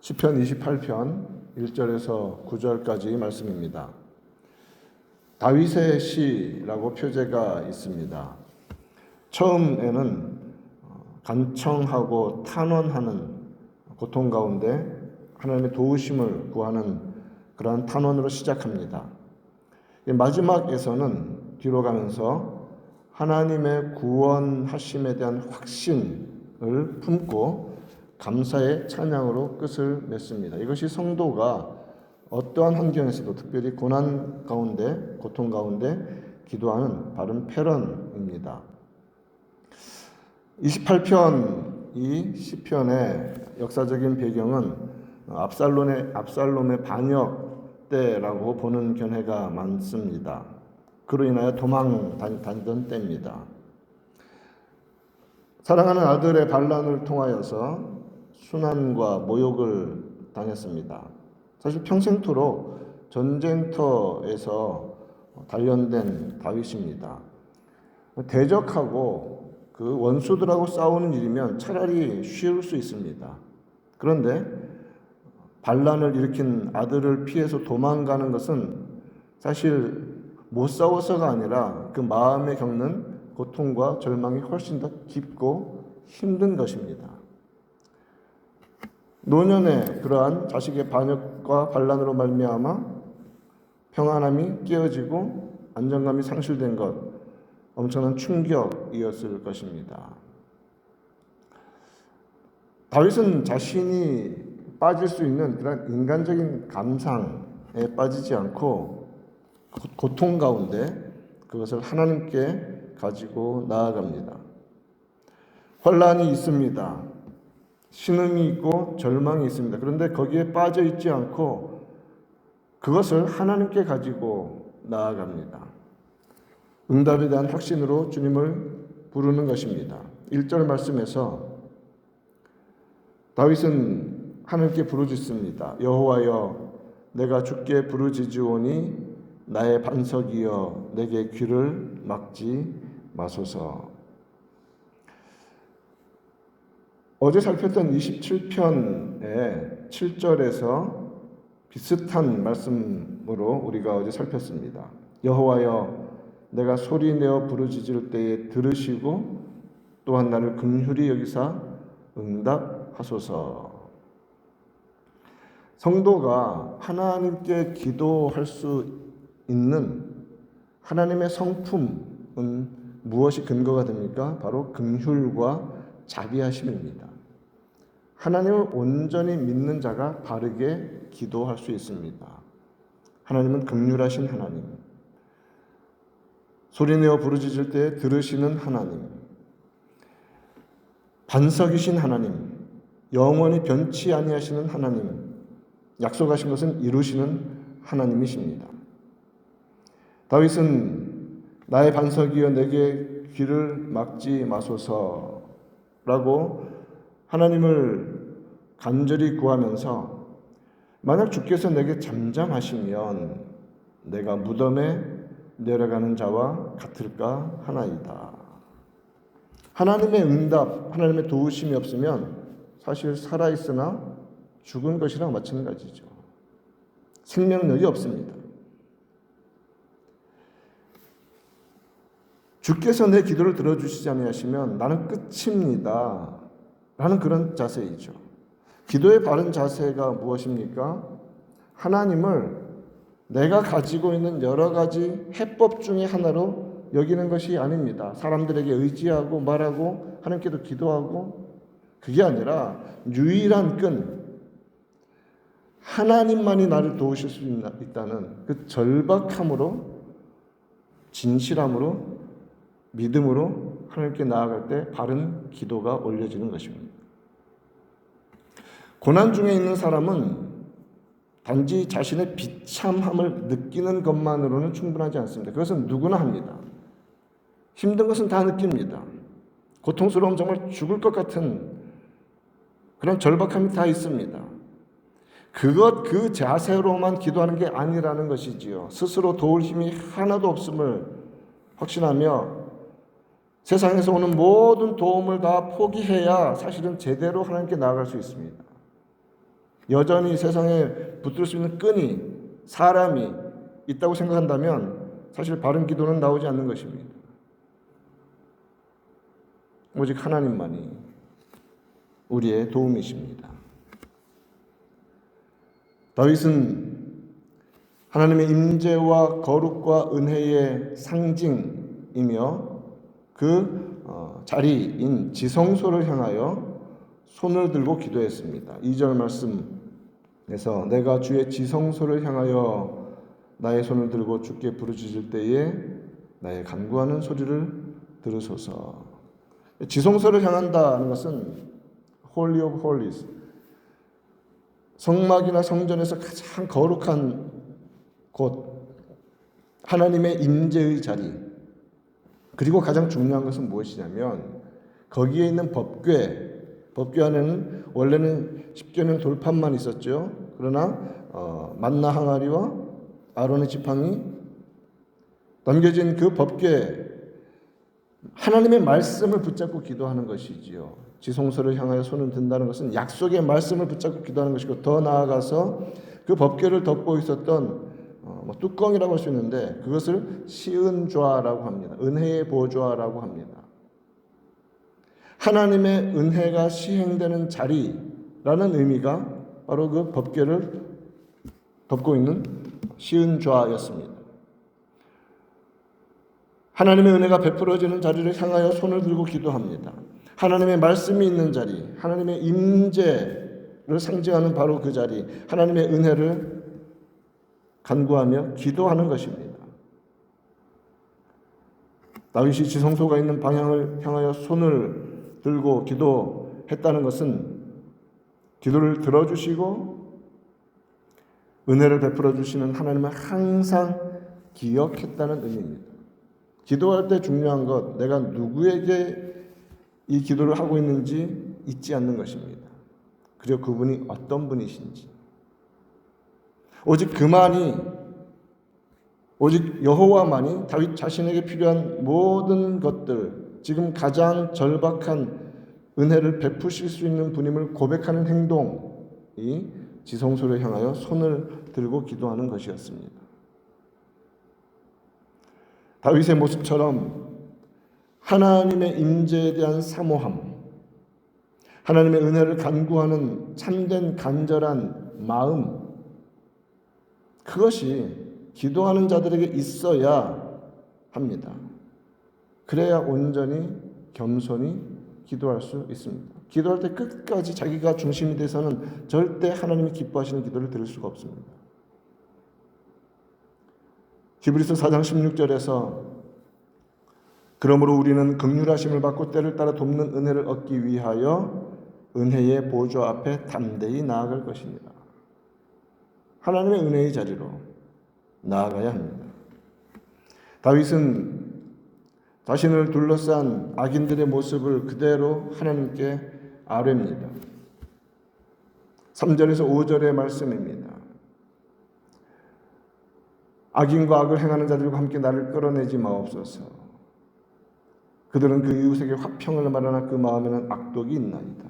시편 28편 1절에서 9절까지 말씀입니다. 다윗의 시라고 표제가 있습니다. 처음에는 간청하고 탄원하는 고통 가운데 하나님의 도우심을 구하는 그러한 탄원으로 시작합니다. 마지막에서는 뒤로 가면서 하나님의 구원하심에 대한 확신을 품고 감사의 찬양으로 끝을 맺습니다. 이것이 성도가 어떠한 환경에서도 특별히 고난 가운데, 고통 가운데 기도하는 바른 패런입니다. 28편 시편의 역사적인 배경은 압살롬의 반역 때라고 보는 견해가 많습니다. 그로 인하여 도망 다니던 때입니다. 사랑하는 아들의 반란을 통하여서 순환과 모욕을 당했습니다. 사실 평생토록 전쟁터에서 단련된 다윗입니다. 대적하고 그 원수들하고 싸우는 일이면 차라리 쉬울 수 있습니다. 그런데 반란을 일으킨 아들을 피해서 도망가는 것은 사실 못 싸워서가 아니라 그 마음에 겪는 고통과 절망이 훨씬 더 깊고 힘든 것입니다. 노년에 그러한 자식의 반역과 반란으로 말미암아 평안함이 깨어지고 안정감이 상실된 것, 엄청난 충격이었을 것입니다. 다윗은 자신이 빠질 수 있는 그런 인간적인 감상에 빠지지 않고 고통 가운데 그것을 하나님께 가지고 나아갑니다. 환난이 있습니다. 신음이 있고 절망이 있습니다. 그런데 거기에 빠져 있지 않고 그것을 하나님께 가지고 나아갑니다. 응답에 대한 확신으로 주님을 부르는 것입니다. 1절 말씀에서 다윗은 하나님께 부르짖습니다. 여호와여, 내가 주께 부르짖으오니 나의 반석이여, 내게 귀를 막지 마소서. 어제 살폈던 27편의 7절에서 비슷한 말씀으로 우리가 어제 살폈습니다. 여호와여, 내가 소리내어 부르짖을 때에 들으시고 또한 나를 긍휼히 여기사 응답하소서. 성도가 하나님께 기도할 수 있는 하나님의 성품은 무엇이 근거가 됩니까? 바로 긍휼과 자비하심입니다. 하나님을 온전히 믿는 자가 바르게 기도할 수 있습니다. 하나님은 긍휼하신 하나님, 소리내어 부르짖을 때 들으시는 하나님, 반석이신 하나님, 영원히 변치 아니하시는 하나님, 약속하신 것은 이루시는 하나님이십니다. 다윗은 나의 반석이여 내게 귀를 막지 마소서라고 하나님을 간절히 구하면서 만약 주께서 내게 잠잠하시면 내가 무덤에 내려가는 자와 같을까 하나이다. 하나님의 응답, 하나님의 도우심이 없으면 사실 살아있으나 죽은 것이랑 마찬가지죠. 생명력이 없습니다. 주께서 내 기도를 들어주시지 아니하시면 나는 끝입니다. 라는 그런 자세이죠. 기도의 바른 자세가 무엇입니까? 하나님을 내가 가지고 있는 여러 가지 해법 중에 하나로 여기는 것이 아닙니다. 사람들에게 의지하고 말하고 하나님께도 기도하고 그게 아니라 유일한 끈, 하나님만이 나를 도우실 수 있다는 그 절박함으로, 진실함으로, 믿음으로 하나님께 나아갈 때 바른 기도가 올려지는 것입니다. 고난 중에 있는 사람은 단지 자신의 비참함을 느끼는 것만으로는 충분하지 않습니다. 그것은 누구나 합니다. 힘든 것은 다 느낍니다. 고통스러움, 정말 죽을 것 같은 그런 절박함이 다 있습니다. 그 자세로만 기도하는 게 아니라는 것이지요. 스스로 도울 힘이 하나도 없음을 확신하며 세상에서 오는 모든 도움을 다 포기해야 사실은 제대로 하나님께 나아갈 수 있습니다. 여전히 세상에 붙들 수 있는 끈이, 사람이 있다고 생각한다면 사실 바른 기도는 나오지 않는 것입니다. 오직 하나님만이 우리의 도움이십니다. 다윗은 하나님의 임재와 거룩과 은혜의 상징이며 그 자리인 지성소를 향하여 손을 들고 기도했습니다. 2절 말씀에서 내가 주의 지성소를 향하여 나의 손을 들고 주께 부르짖을 때에 나의 간구하는 소리를 들으소서. 지성소를 향한다는 것은 Holy of Holies, 성막이나 성전에서 가장 거룩한 곳, 하나님의 임재의 자리, 그리고 가장 중요한 것은 무엇이냐면 거기에 있는 법궤 안에는 원래는 십계명 돌판만 있었죠. 그러나 만나 항아리와 아론의 지팡이 남겨진 그 법궤, 하나님의 말씀을 붙잡고 기도하는 것이지요. 지성소를 향하여 손을 든다는 것은 약속의 말씀을 붙잡고 기도하는 것이고, 더 나아가서 그 법궤를 덮고 있었던 뚜껑이라고 할 수 있는데 그것을 시은좌라고 합니다. 은혜의 보좌라고 합니다. 하나님의 은혜가 시행되는 자리라는 의미가 바로 그 법궤를 덮고 있는 시은좌였습니다. 하나님의 은혜가 베풀어지는 자리를 향하여 손을 들고 기도합니다. 하나님의 말씀이 있는 자리, 하나님의 임재를 상징하는 바로 그 자리, 하나님의 은혜를 간구하며 기도하는 것입니다. 다윗이 지성소가 있는 방향을 향하여 손을 들고 기도했다는 것은 기도를 들어주시고 은혜를 베풀어 주시는 하나님을 항상 기억했다는 의미입니다. 기도할 때 중요한 것, 내가 누구에게 이 기도를 하고 있는지 잊지 않는 것입니다. 그리고 그분이 어떤 분이신지, 오직 그만이, 오직 여호와만이 다윗 자신에게 필요한 모든 것들, 지금 가장 절박한 은혜를 베푸실 수 있는 분임을 고백하는 행동이 지성소를 향하여 손을 들고 기도하는 것이었습니다. 다윗의 모습처럼 하나님의 임재에 대한 사모함, 하나님의 은혜를 간구하는 참된 간절한 마음, 그것이 기도하는 자들에게 있어야 합니다. 그래야 온전히 겸손히 기도할 수 있습니다. 기도할 때 끝까지 자기가 중심이 돼서는 절대 하나님이 기뻐하시는 기도를 드릴 수가 없습니다. 히브리서 4장 16절에서 그러므로 우리는 긍휼하심을 받고 때를 따라 돕는 은혜를 얻기 위하여 은혜의 보좌 앞에 담대히 나아갈 것입니다. 하나님의 은혜의 자리로 나아가야 합니다. 다윗은 자신을 둘러싼 악인들의 모습을 그대로 하나님께 아뢰입니다. 3절에서 5절의 말씀입니다. 악인과 악을 행하는 자들과 함께 나를 끌어내지 마옵소서. 그들은 그 이웃에게 화평을 말하나 그 마음에는 악독이 있나이다.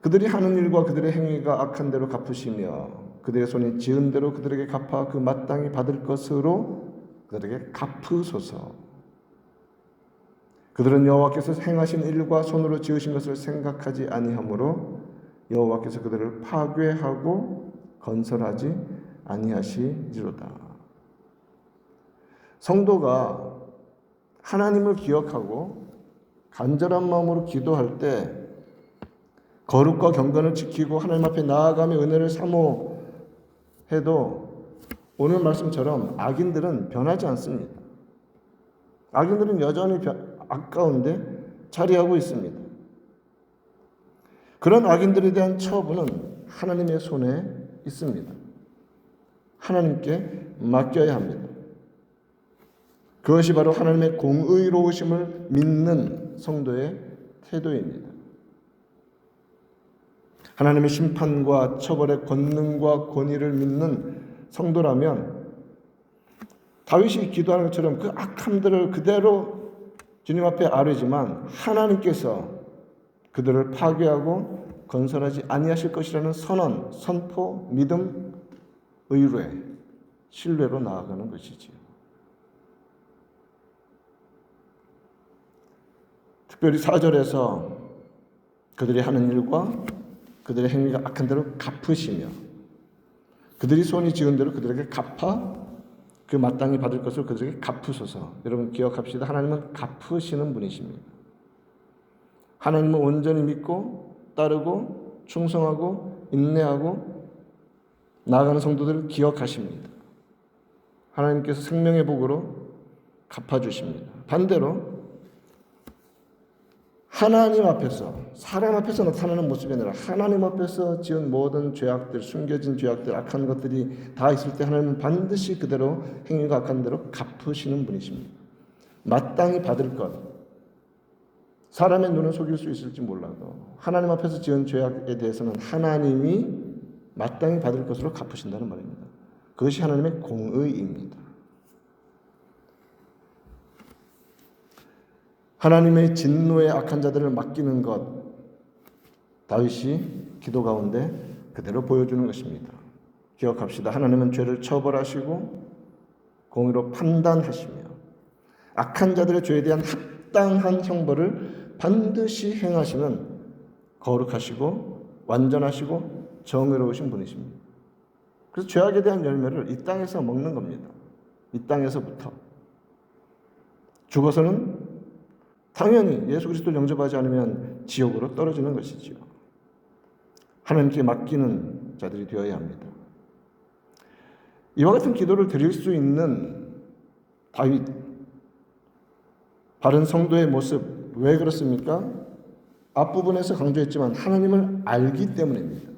그들이 하는 일과 그들의 행위가 악한 대로 갚으시며 그들의 손이 지은 대로 그들에게 갚아 그 마땅히 받을 것으로 그들에게 갚으소서. 그들은 여호와께서 행하신 일과 손으로 지으신 것을 생각하지 아니하므로 여호와께서 그들을 파괴하고 건설하지 아니하시리로다. 성도가 하나님을 기억하고 간절한 마음으로 기도할 때 거룩과 경건을 지키고 하나님 앞에 나아가며 은혜를 사모해도 오늘 말씀처럼 악인들은 변하지 않습니다. 악인들은 여전히 아까운데 자리하고 있습니다. 그런 악인들에 대한 처분은 하나님의 손에 있습니다. 하나님께 맡겨야 합니다. 그것이 바로 하나님의 공의로우심을 믿는 성도의 태도입니다. 하나님의 심판과 처벌의 권능과 권위를 믿는 성도라면 다윗이 기도하는 것처럼 그 악함들을 그대로 주님 앞에 아뢰지만 하나님께서 그들을 파괴하고 건설하지 아니하실 것이라는 선언, 선포, 믿음, 의뢰, 신뢰로 나아가는 것이지요. 특별히 4절에서 그들이 하는 일과 그들의 행위가 악한 대로 갚으시며 그들이 손이 지은 대로 그들에게 갚아 그 마땅히 받을 것을 그들에게 갚으소서. 여러분 기억합시다. 하나님은 갚으시는 분이십니다. 하나님은 온전히 믿고 따르고 충성하고 인내하고 나아가는 성도들을 기억하십니다. 하나님께서 생명의 복으로 갚아주십니다. 반대로 하나님 앞에서, 사람 앞에서 나타나는 모습이 아니라 하나님 앞에서 지은 모든 죄악들, 숨겨진 죄악들, 악한 것들이 다 있을 때 하나님은 반드시 그대로 행위가 악한 대로 갚으시는 분이십니다. 마땅히 받을 것, 사람의 눈은 속일 수 있을지 몰라도 하나님 앞에서 지은 죄악에 대해서는 하나님이 마땅히 받을 것으로 갚으신다는 말입니다. 그것이 하나님의 공의입니다. 하나님의 진노의 악한 자들을 맡기는 것, 다윗이 기도 가운데 그대로 보여주는 것입니다. 기억합시다. 하나님은 죄를 처벌하시고 공의로 판단하시며 악한 자들의 죄에 대한 합당한 형벌을 반드시 행하시는 거룩하시고 완전하시고 정의로우신 분이십니다. 그래서 죄악에 대한 열매를 이 땅에서 먹는 겁니다. 이 땅에서부터. 죽어서는 당연히 예수 그리스도를 영접하지 않으면 지옥으로 떨어지는 것이지요. 하나님께 맡기는 자들이 되어야 합니다. 이와 같은 기도를 드릴 수 있는 다윗, 바른 성도의 모습, 왜 그렇습니까? 앞부분에서 강조했지만 하나님을 알기 때문입니다.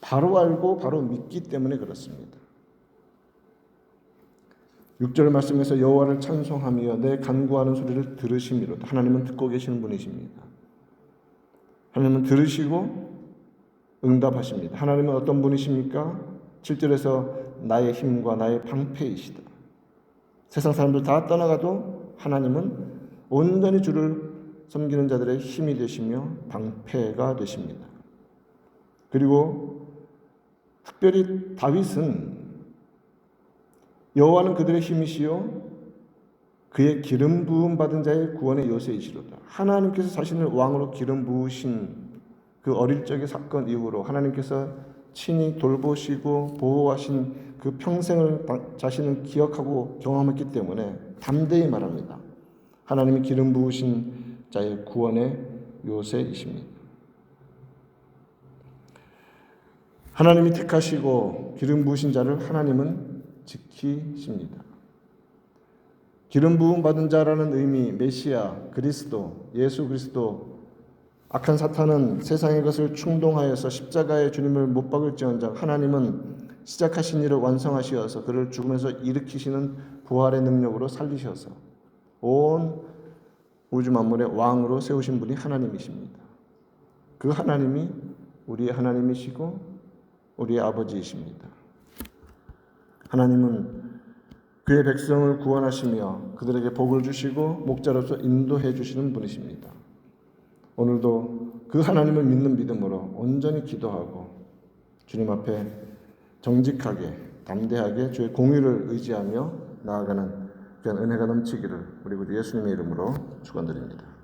바로 알고 바로 믿기 때문에 그렇습니다. 6절 말씀에서 여호와를 찬송하며 내 간구하는 소리를 들으심이로다. 하나님은 듣고 계시는 분이십니다. 하나님은 들으시고 응답하십니다. 하나님은 어떤 분이십니까? 7절에서 나의 힘과 나의 방패이시다. 세상 사람들 다 떠나가도 하나님은 온전히 주를 섬기는 자들의 힘이 되시며 방패가 되십니다. 그리고 특별히 다윗은 여호와는 그들의 힘이시요 그의 기름 부음 받은 자의 구원의 요새이시로다. 하나님께서 자신을 왕으로 기름 부으신 그 어릴 적의 사건 이후로 하나님께서 친히 돌보시고 보호하신 그 평생을 자신은 기억하고 경험했기 때문에 담대히 말합니다. 하나님이 기름 부으신 자의 구원의 요새이십니다. 하나님이 택하시고 기름 부으신 자를 하나님은 지키십니다. 기름 부음 받은 자라는 의미, 메시아, 그리스도, 예수 그리스도, 악한 사탄은 세상의 것을 충동하여서 십자가의 주님을 못 박을지언정 하나님은 시작하신 일을 완성하시어서 그를 죽음에서 일으키시는 부활의 능력으로 살리셔서 온 우주 만물의 왕으로 세우신 분이 하나님이십니다. 그 하나님이 우리의 하나님이시고 우리의 아버지이십니다. 하나님은 그의 백성을 구원하시며 그들에게 복을 주시고 목자로서 인도해 주시는 분이십니다. 오늘도 그 하나님을 믿는 믿음으로 온전히 기도하고 주님 앞에 정직하게 담대하게 주의 공의를 의지하며 나아가는 그런 은혜가 넘치기를 우리 구주 예수님의 이름으로 축원드립니다.